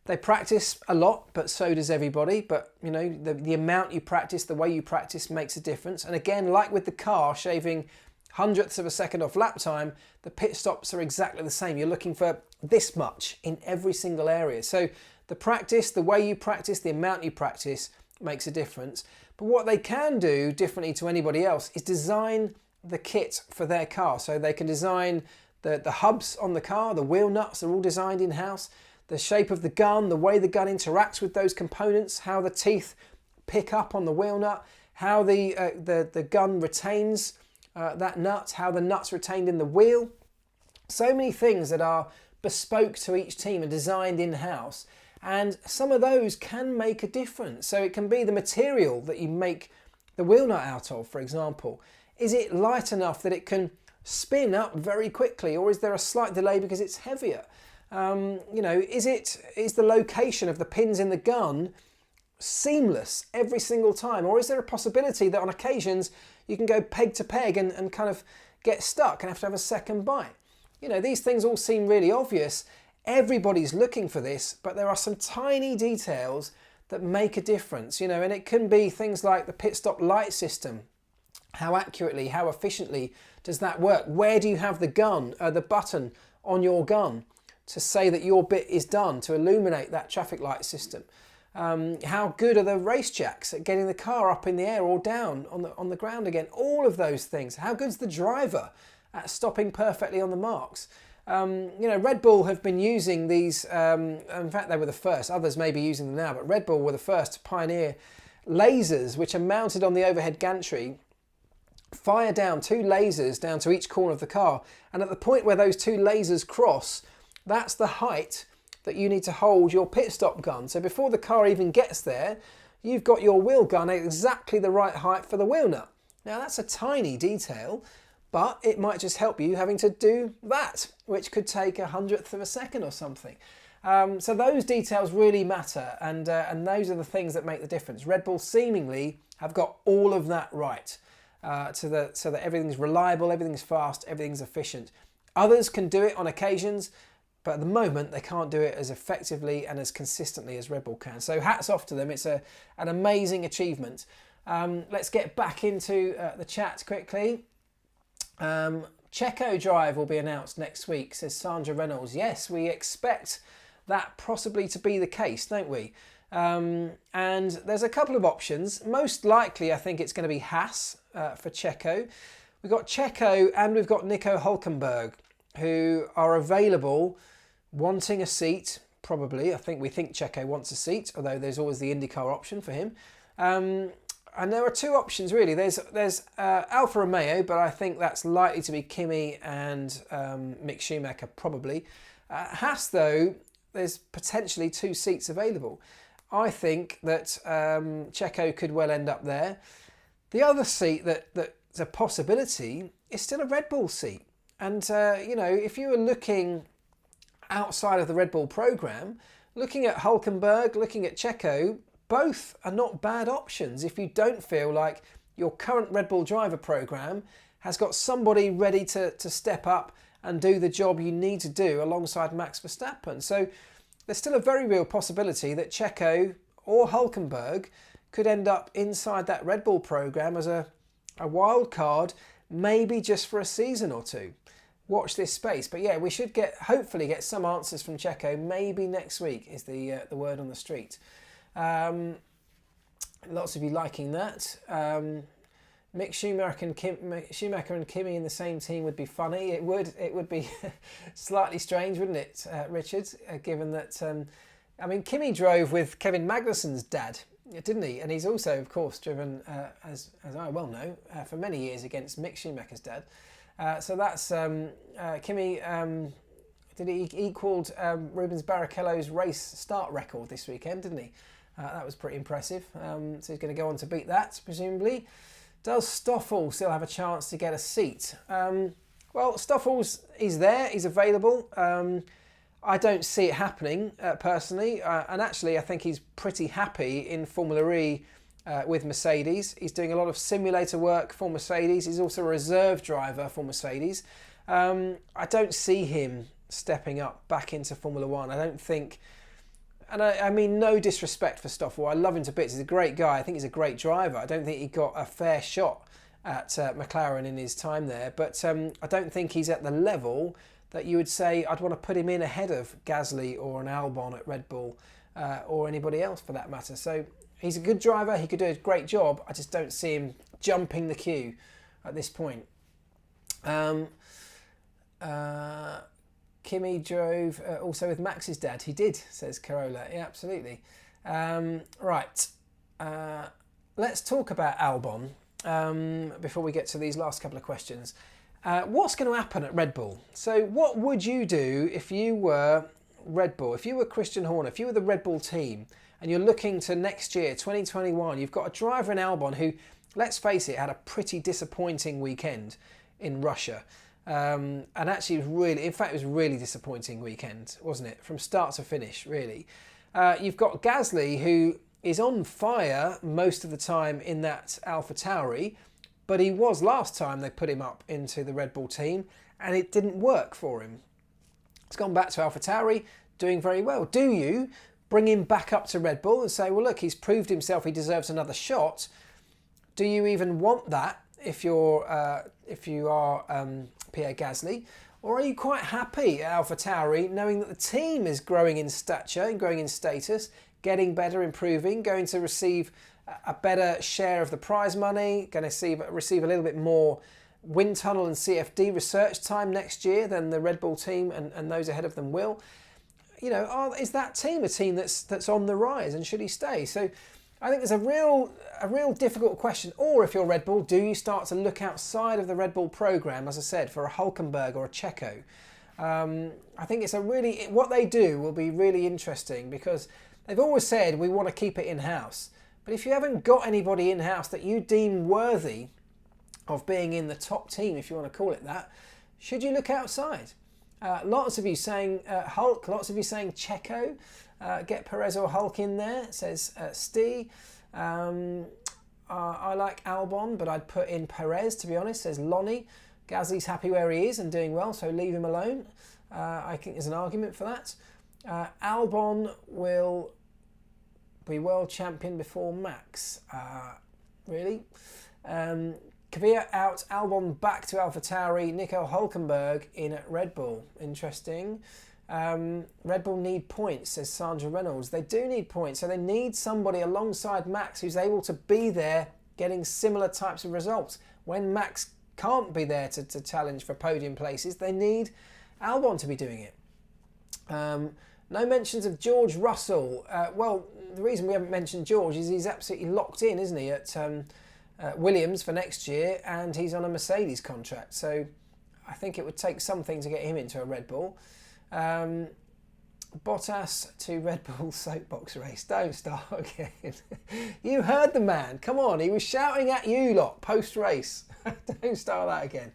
S1: They practice a lot, but so does everybody. But, you know, the amount you practice, the way you practice makes a difference. And again, like with the car, shaving hundredths of a second off lap time, the pit stops are exactly the same. You're looking for this much in every single area. So the practice, the way you practice, the amount you practice makes a difference. But what they can do differently to anybody else is design the kit for their car. So they can design the hubs on the car, the wheel nuts are all designed in-house. The shape of the gun, the way the gun interacts with those components, how the teeth pick up on the wheel nut, how the gun retains that nut, how the nut's retained in the wheel. So many things that are bespoke to each team and designed in-house, and some of those can make a difference. So it can be the material that you make the wheel nut out of, for example. Is it light enough that it can spin up very quickly, or is there a slight delay because it's heavier? You know, is the location of the pins in the gun seamless every single time, or is there a possibility that on occasions you can go peg to peg and kind of get stuck and have to have a second bite? You know, these things all seem really obvious. Everybody's looking for this, but there are some tiny details that make a difference, you know, and it can be things like the pit stop light system. How accurately, how efficiently does that work? Where do you have the button on your gun to say that your bit is done, to illuminate that traffic light system? How good are the race jacks at getting the car up in the air or down on the ground again? All of those things. How good's the driver at stopping perfectly on the marks? You know, Red Bull have been using these, in fact they were the first, others may be using them now, but Red Bull were the first to pioneer lasers which are mounted on the overhead gantry, fire down two lasers down to each corner of the car, and at the point where those two lasers cross, that's the height that you need to hold your pit stop gun. So before the car even gets there, you've got your wheel gun at exactly the right height for the wheel nut. Now that's a tiny detail, but it might just help you having to do that, which could take 1/100th of a second or something. So those details really matter, and those are the things that make the difference. Red Bull seemingly have got all of that right, so that everything's reliable, everything's fast, everything's efficient. Others can do it on occasions, but at the moment they can't do it as effectively and as consistently as Red Bull can. So hats off to them. It's an amazing achievement. Let's get back into the chat quickly. Checo drive will be announced next week, says Sandra Reynolds. Yes, we expect that possibly to be the case, don't we? And there's a couple of options. Most likely, I think it's going to be Haas for Checo. We've got Checo and we've got Nico Hülkenberg, who are available, wanting a seat, probably. We think Checo wants a seat, although there's always the IndyCar option for him. And there are two options, really. There's Alfa Romeo, but I think that's likely to be Kimi and Mick Schumacher, probably. Haas, though, there's potentially 2 seats available. I think that Checo could well end up there. The other seat that's a possibility is still a Red Bull seat. And, if you were looking outside of the Red Bull programme, looking at Hülkenberg, looking at Checo, both are not bad options if you don't feel like your current Red Bull driver programme has got somebody ready to step up and do the job you need to do alongside Max Verstappen. So there's still a very real possibility that Checo or Hülkenberg could end up inside that Red Bull programme as a wild card, maybe just for a season or two. Watch this space. But yeah, we should hopefully get some answers from Checo maybe next week is the word on the street. Lots of you liking that. Mick Schumacher and Kimi in the same team would be funny. It would be slightly strange, wouldn't it, Richard? Given that, Kimi drove with Kevin Magnussen's dad, didn't he? And he's also, of course, driven, as I well know, for many years against Mick Schumacher's dad. So that's Kimi. He equalled Rubens Barrichello's race start record this weekend, didn't he? That was pretty impressive. So he's going to go on to beat that, presumably. Does Stoffel still have a chance to get a seat? Well, he's there, he's available. I don't see it happening, personally. And actually, I think he's pretty happy in Formula E with Mercedes. He's doing a lot of simulator work for Mercedes. He's also a reserve driver for Mercedes. I don't see him stepping up back into Formula One. I don't think... And I mean, no disrespect for Stoffel. I love him to bits. He's a great guy. I think he's a great driver. I don't think he got a fair shot at McLaren in his time there. But I don't think he's at the level that you would say I'd want to put him in ahead of Gasly or an Albon at Red Bull or anybody else for that matter. So he's a good driver. He could do a great job. I just don't see him jumping the queue at this point. Kimi drove also with Max's dad. He did, says Carola. Yeah, absolutely. Right. Let's talk about Albon before we get to these last couple of questions. What's going to happen at Red Bull? So what would you do if you were Red Bull, if you were Christian Horner, if you were the Red Bull team and you're looking to next year, 2021, you've got a driver in Albon who, let's face it, had a pretty disappointing weekend in Russia. And actually it was a really disappointing weekend, wasn't it? From start to finish, really. You've got Gasly, who is on fire most of the time in that AlphaTauri, but he was last time they put him up into the Red Bull team, and it didn't work for him. He's gone back to AlphaTauri, doing very well. Do you bring him back up to Red Bull and say, well, look, he's proved himself, he deserves another shot? Do you even want that if you are Pierre Gasly? Or are you quite happy at AlphaTauri knowing that the team is growing in stature and growing in status, getting better, improving, going to receive a better share of the prize money, going to receive a little bit more wind tunnel and CFD research time next year than the Red Bull team and those ahead of them will? You know, is that team a team that's on the rise, and should he stay? So I think there's a real difficult question. Or if you're Red Bull, do you start to look outside of the Red Bull programme, as I said, for a Hülkenberg or a Checo? I think it's what they do will be really interesting, because they've always said we want to keep it in-house. But if you haven't got anybody in-house that you deem worthy of being in the top team, if you want to call it that, should you look outside? Lots of you saying Hulk, lots of you saying Checo. Get Perez or Hulk in there, says Steve. I like Albon, but I'd put in Perez, to be honest, says Lonnie. Gasly's happy where he is and doing well, so leave him alone. I think there's an argument for that. Albon will be world champion before Max. Really? Kvyat out, Albon back to AlphaTauri, Nico Hülkenberg in at Red Bull. Interesting. Red Bull need points, says Sandra Reynolds. They do need points, so they need somebody alongside Max who's able to be there getting similar types of results. When Max can't be there to challenge for podium places, they need Albon to be doing it. No mentions of George Russell. Well, the reason we haven't mentioned George is he's absolutely locked in, isn't he, at Williams for next year, and he's on a Mercedes contract. So I think it would take something to get him into a Red Bull. Bottas to Red Bull soapbox race. Don't start again. You heard the man. Come on, he was shouting at you lot post-race. Don't start that again.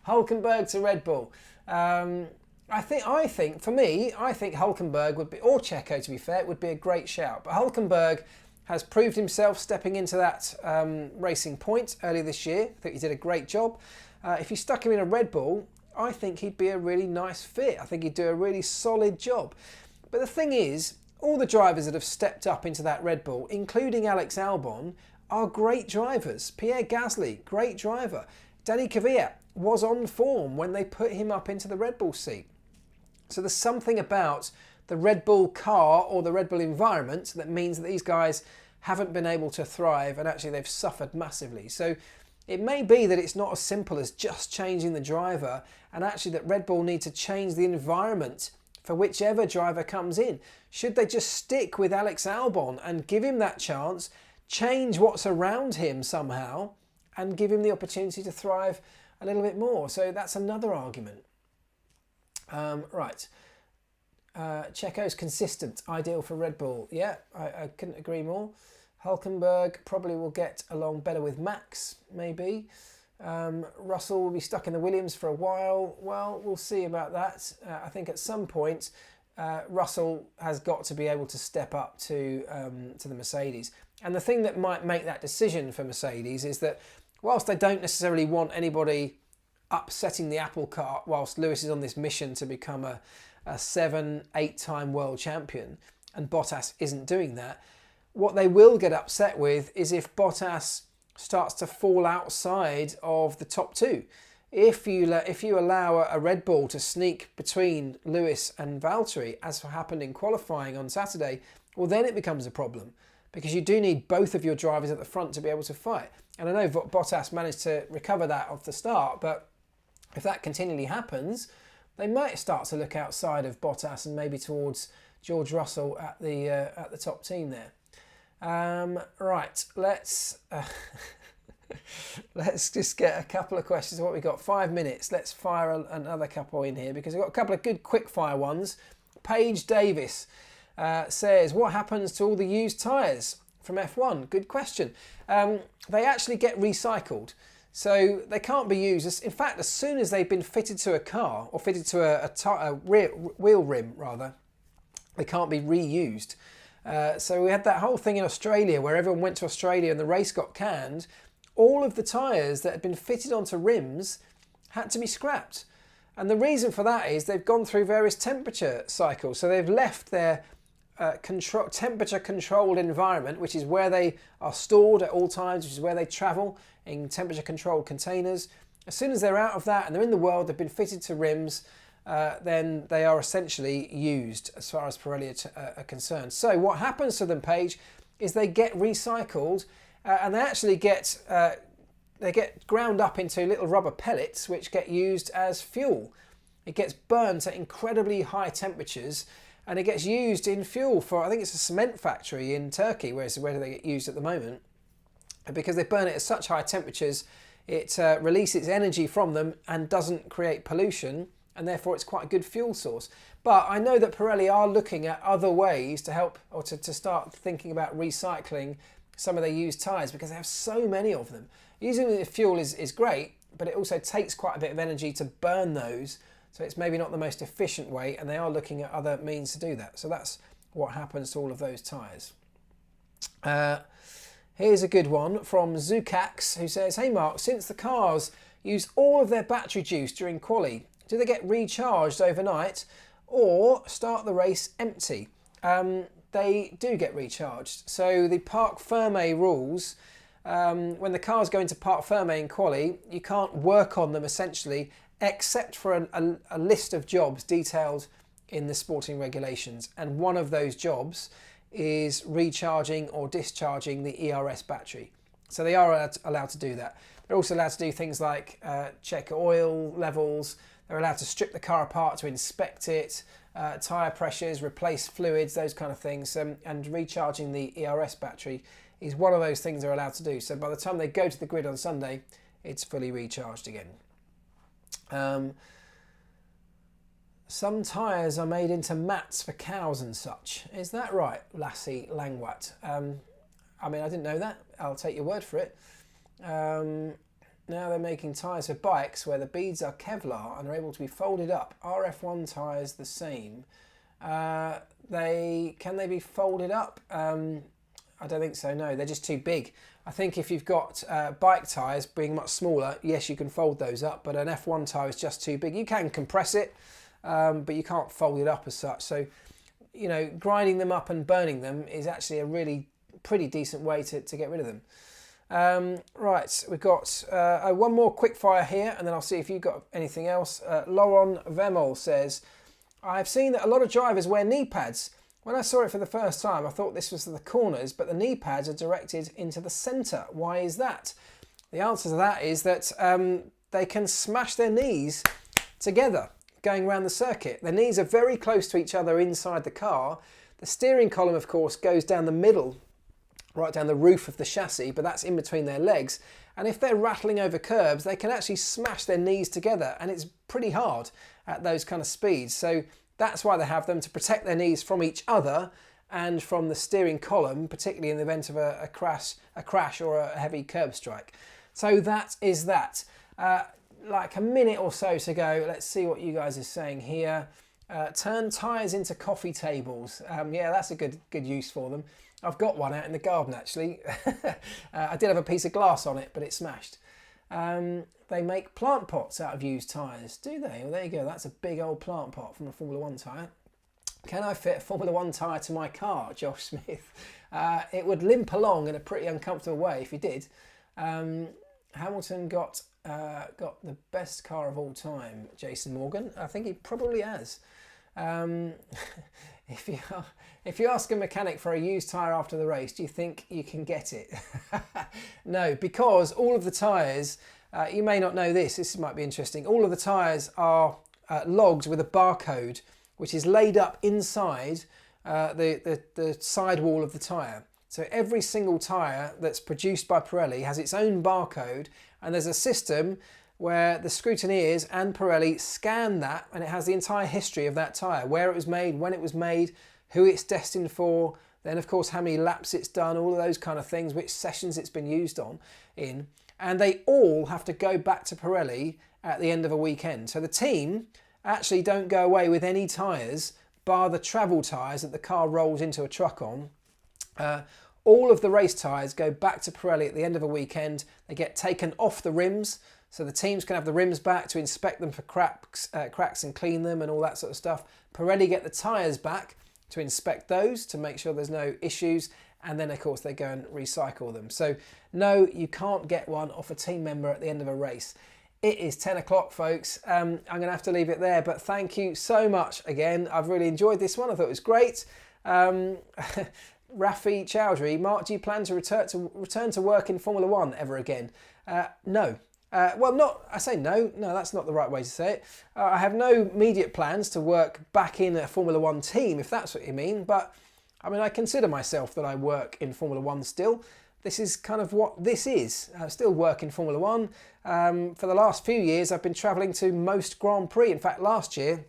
S1: Hülkenberg to Red Bull. I think for me, I think Hülkenberg would be, or Checo to be fair, would be a great shout. But Hülkenberg has proved himself stepping into that Racing Point earlier this year. I think he did a great job. If you stuck him in a Red Bull, I think he'd be a really nice fit. I think he'd do a really solid job. But the thing is, all the drivers that have stepped up into that Red Bull, including Alex Albon, are great drivers. Pierre Gasly, great driver. Danny Kvyat was on form when they put him up into the Red Bull seat. So there's something about the Red Bull car or the Red Bull environment that means that these guys haven't been able to thrive, and actually they've suffered massively. So it may be that it's not as simple as just changing the driver, and actually that Red Bull need to change the environment for whichever driver comes in. Should they just stick with Alex Albon and give him that chance, change what's around him somehow, and give him the opportunity to thrive a little bit more? So that's another argument. Right. Checo's consistent, ideal for Red Bull. Yeah, I couldn't agree more. Hulkenberg probably will get along better with Max, maybe. Russell will be stuck in the Williams for a while. Well, we'll see about that. I think at some point, Russell has got to be able to step up to the Mercedes. And the thing that might make that decision for Mercedes is that whilst they don't necessarily want anybody upsetting the apple cart whilst Lewis is on this mission to become a 7-8-time world champion, and Bottas isn't doing that, what they will get upset with is if Bottas starts to fall outside of the top two. If you allow a Red Bull to sneak between Lewis and Valtteri, as happened in qualifying on Saturday, well then it becomes a problem, because you do need both of your drivers at the front to be able to fight. And I know Bottas managed to recover that off the start, but if that continually happens, they might start to look outside of Bottas and maybe towards George Russell at the top team there. Right, let's just get a couple of questions. What we got? 5 minutes. Let's fire another couple in here because we've got a couple of good quick fire ones. Paige Davis says, what happens to all the used tyres from F1? Good question. They actually get recycled. So they can't be used. In fact, as soon as they've been fitted to a car, or fitted to a wheel rim rather, they can't be reused. So we had that whole thing in Australia where everyone went to Australia and the race got canned. All of the tyres that had been fitted onto rims had to be scrapped. And the reason for that is they've gone through various temperature cycles. So they've left their temperature controlled environment, which is where they are stored at all times, which is where they travel in temperature controlled containers. As soon as they're out of that and they're in the world, they've been fitted to rims, then they are essentially used as far as Pirelli are concerned. So what happens to them, Paige, is they get recycled and they actually get ground up into little rubber pellets which get used as fuel. It gets burnt at incredibly high temperatures and it gets used in fuel for, I think it's a cement factory in Turkey, where they get used at the moment. And because they burn it at such high temperatures, it releases energy from them and doesn't create pollution. and therefore it's quite a good fuel source. But I know that Pirelli are looking at other ways to help, or to start thinking about recycling some of their used tyres, because they have so many of them. Using the fuel is great, but it also takes quite a bit of energy to burn those, so it's maybe not the most efficient way, and they are looking at other means to do that. So that's what happens to all of those tyres. Here's a good one from Zukax, who says, "Hey Mark, since the cars use all of their battery juice during quali, do they get recharged overnight or start the race empty?" They do get recharged. So the Parc Fermé rules, when the cars go into Parc Fermé in quali, you can't work on them essentially except for a list of jobs detailed in the sporting regulations. And one of those jobs is recharging or discharging the ERS battery. So they are allowed to do that. They're also allowed to do things like check oil levels. They're allowed to strip the car apart to inspect it, tyre pressures, replace fluids, those kind of things. And recharging the ERS battery is one of those things they're allowed to do. So by the time they go to the grid on Sunday, it's fully recharged again. Some tyres are made into mats for cows and such. Is that right, Lassie Langwat? I mean, I didn't know that. I'll take your word for it. Now they're making tyres for bikes where the beads are Kevlar and are able to be folded up. RF1 tyres the same. Can they be folded up? I don't think so, no. They're just too big. I think if you've got bike tyres being much smaller, yes, you can fold those up, but an F1 tyre is just too big. You can compress it, but you can't fold it up as such. So, you know, grinding them up and burning them is actually a really pretty decent way to get rid of them. Right, we've got one more quick fire here, and then I'll see if you've got anything else. Laurent Vemol says, "I've seen that a lot of drivers wear knee pads. When I saw it for the first time, I thought this was for the corners, but the knee pads are directed into the centre. Why is that?" The answer to that is that they can smash their knees together going around the circuit. Their knees are very close to each other inside the car. The steering column, of course, goes down the middle, right down the roof of the chassis, but that's in between their legs. And if they're rattling over curbs, they can actually smash their knees together, and it's pretty hard at those kind of speeds. So that's why they have them, to protect their knees from each other and from the steering column, particularly in the event of a crash or a heavy curb strike. So that is that. Like a minute or so to go. Let's see what you guys are saying here. Turn tyres into coffee tables. Yeah, that's a good use for them. I've got one out in the garden actually. I did have a piece of glass on it, but it smashed. They make plant pots out of used tyres, do they? Well, there you go. That's a big old plant pot from a Formula 1 tyre. Can I fit a Formula 1 tyre to my car, Josh Smith? It would limp along in a pretty uncomfortable way if you did. Hamilton got the best car of all time, Jason Morgan. I think he probably has. If you ask a mechanic for a used tyre after the race, do you think you can get it? No, because all of the tyres, you may not know this might be interesting, all of the tyres are logged with a barcode which is laid up inside the sidewall of the tyre. So every single tyre that's produced by Pirelli has its own barcode, and there's a system where the scrutineers and Pirelli scan that, and it has the entire history of that tyre, where it was made, when it was made, who it's destined for, then of course how many laps it's done, all of those kind of things, which sessions it's been used in, and they all have to go back to Pirelli at the end of a weekend. So the team actually don't go away with any tyres, bar the travel tyres that the car rolls into a truck on. All of the race tyres go back to Pirelli at the end of a weekend. They get taken off the rims, so the teams can have the rims back to inspect them for cracks and clean them and all that sort of stuff. Pirelli get the tyres back to inspect those to make sure there's no issues, and then of course they go and recycle them. So no, you can't get one off a team member at the end of a race. It is 10 o'clock, folks. I'm going to have to leave it there, but thank you so much again. I've really enjoyed this one. I thought it was great. Rafi Chowdhury, Mark, do you plan to return to work in Formula 1 ever again? No. I say no. No, that's not the right way to say it. I have no immediate plans to work back in a Formula 1 team, if that's what you mean. But, I mean, I consider myself that I work in Formula 1 still. this is kind of what this is. I still work in Formula One. For the last few years, I've been travelling to most Grand Prix. In fact, last year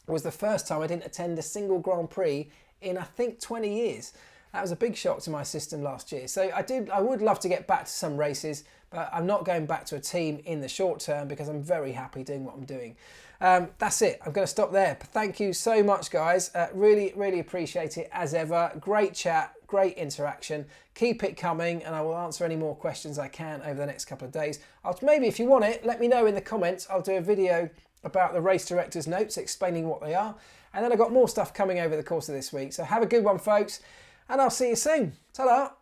S1: was the first time I didn't attend a single Grand Prix in, I think, 20 years. That was a big shock to my system last year. So I would love to get back to some races, but I'm not going back to a team in the short term because I'm very happy doing what I'm doing. That's it. I'm going to stop there. Thank you so much, guys. Really, really appreciate it as ever. Great chat, great interaction. Keep it coming, and I will answer any more questions I can over the next couple of days. Maybe if you want it, let me know in the comments. I'll do a video about the race director's notes, explaining what they are. And then I've got more stuff coming over the course of this week. So have a good one, folks, and I'll see you soon. Ta-da!